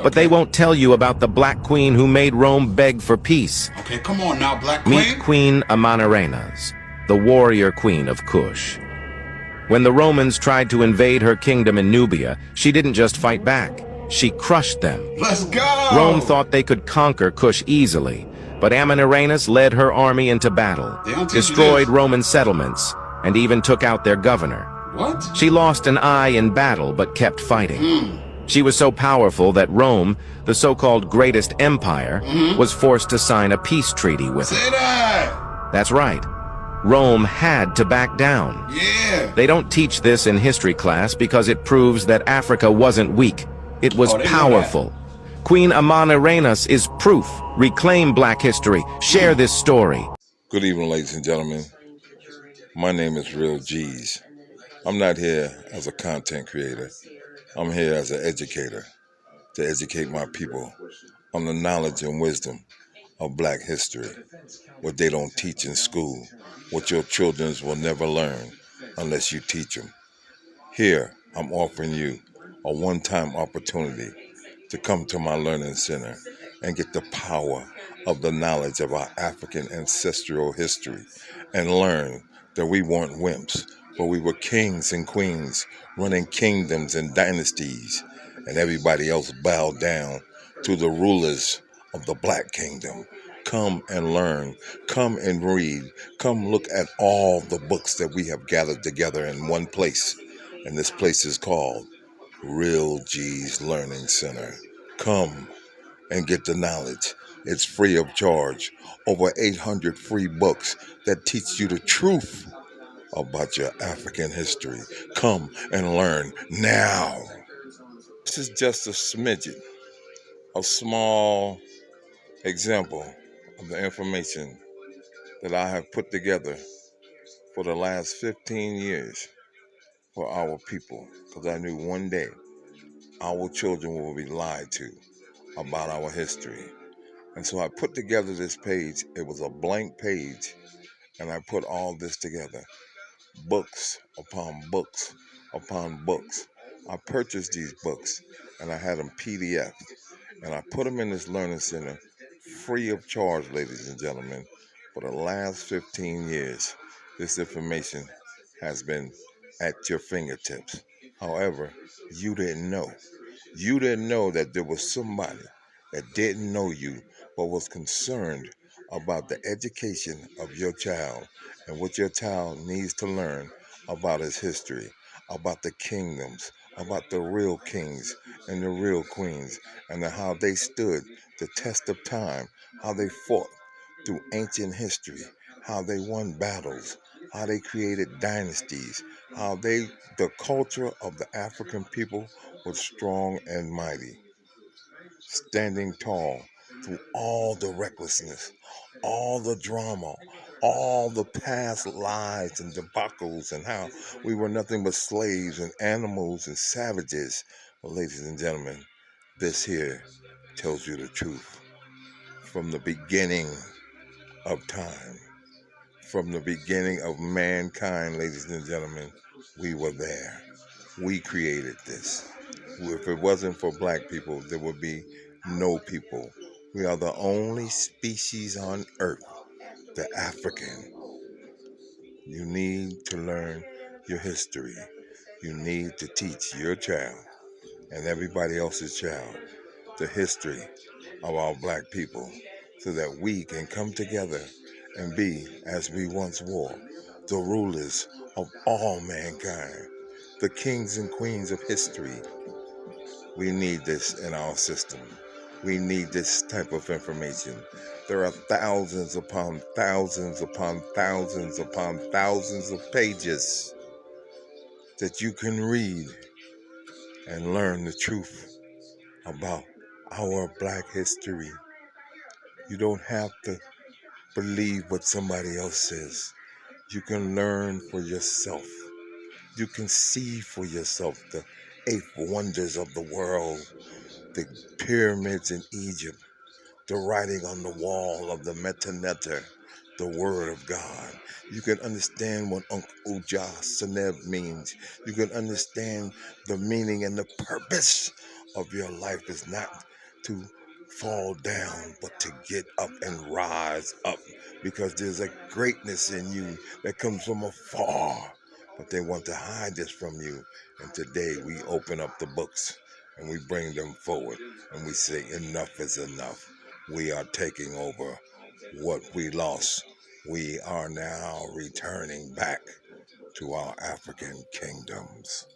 but they won't tell you about the Black Queen who made Rome beg for peace. Okay, come on now, Black Queen. Meet Queen Amanarrenas, the warrior queen of Kush. When the Romans tried to invade her kingdom in Nubia, she didn't just fight back. She crushed them. Let's go! Rome thought they could conquer Kush easily, but Amanarrenas led her army into battle, destroyed Roman settlements, and even took out their governor. What? She lost an eye in battle but kept fighting. She was so powerful that Rome, the so-called greatest empire, was forced to sign a peace treaty with her. Say that! That's right. Rome had to back down. Yeah! They don't teach this in history class because it proves that Africa wasn't weak. It was powerful. Queen Amanarrenas is proof. Reclaim Black history. Share this story. Good evening, ladies and gentlemen. My name is Real G's. I'm not here as a content creator. I'm here as an educator to educate my people on the knowledge and wisdom of Black history, what they don't teach in school, what your children will never learn unless you teach them. Here, I'm offering you a one-time opportunity to come to my learning center and get the power of the knowledge of our African ancestral history and learn that we weren't wimps, but we were kings and queens running kingdoms and dynasties, and everybody else bowed down to the rulers of the Black kingdom. Come and learn, come and read, come look at all the books that we have gathered together in one place, and this place is called Real G's Learning Center. Come and get the knowledge. It's free of charge. Over 800 free books that teach you the truth about your African history. Come and learn now. This is just a smidgen, a small example of the information that I have put together for the last 15 years for our people, because I knew one day our children will be lied to about our history. And so I put together this page. It was a blank page, and I put all this together. Books upon books upon books. I purchased these books, and I had them PDF, and I put them in this learning center free of charge, ladies and gentlemen. For the last 15 years, this information has been at your fingertips. However, you didn't know. You didn't know that there was somebody that didn't know you but was concerned about the education of your child and what your child needs to learn about his history, about the kingdoms, about the real kings and the real queens, and how they stood the test of time, how they fought through ancient history, how they won battles, how they created dynasties, how the culture of the African people was strong and mighty, standing tall through all the recklessness, all the drama, all the past lies and debacles, and how we were nothing but slaves and animals and savages. Well, ladies and gentlemen, this here tells you the truth. From the beginning of time, from the beginning of mankind, ladies and gentlemen, we were there. We created this. If it wasn't for Black people, there would be no people. We are the only species on earth, the African. You need to learn your history. You need to teach your child and everybody else's child the history of our Black people so that we can come together and be, as we once were, the rulers of all mankind, the kings and queens of history. We need this in our system. We need this type of information. There are thousands upon thousands upon thousands upon thousands of pages that you can read and learn the truth about our Black history. You don't have to believe what somebody else says. You can learn for yourself. You can see for yourself the 8 wonders of the world, the pyramids in Egypt, the writing on the wall of the Metaneter, the Word of God. You can understand what Uncle Uja Seneb means. You can understand the meaning and the purpose of your life is not to fall down, but to get up and rise up, because there's a greatness in you that comes from afar, but they want to hide this from you. And today we open up the books and we bring them forward and we say enough is enough. We are taking over what we lost. We are now returning back to our African kingdoms.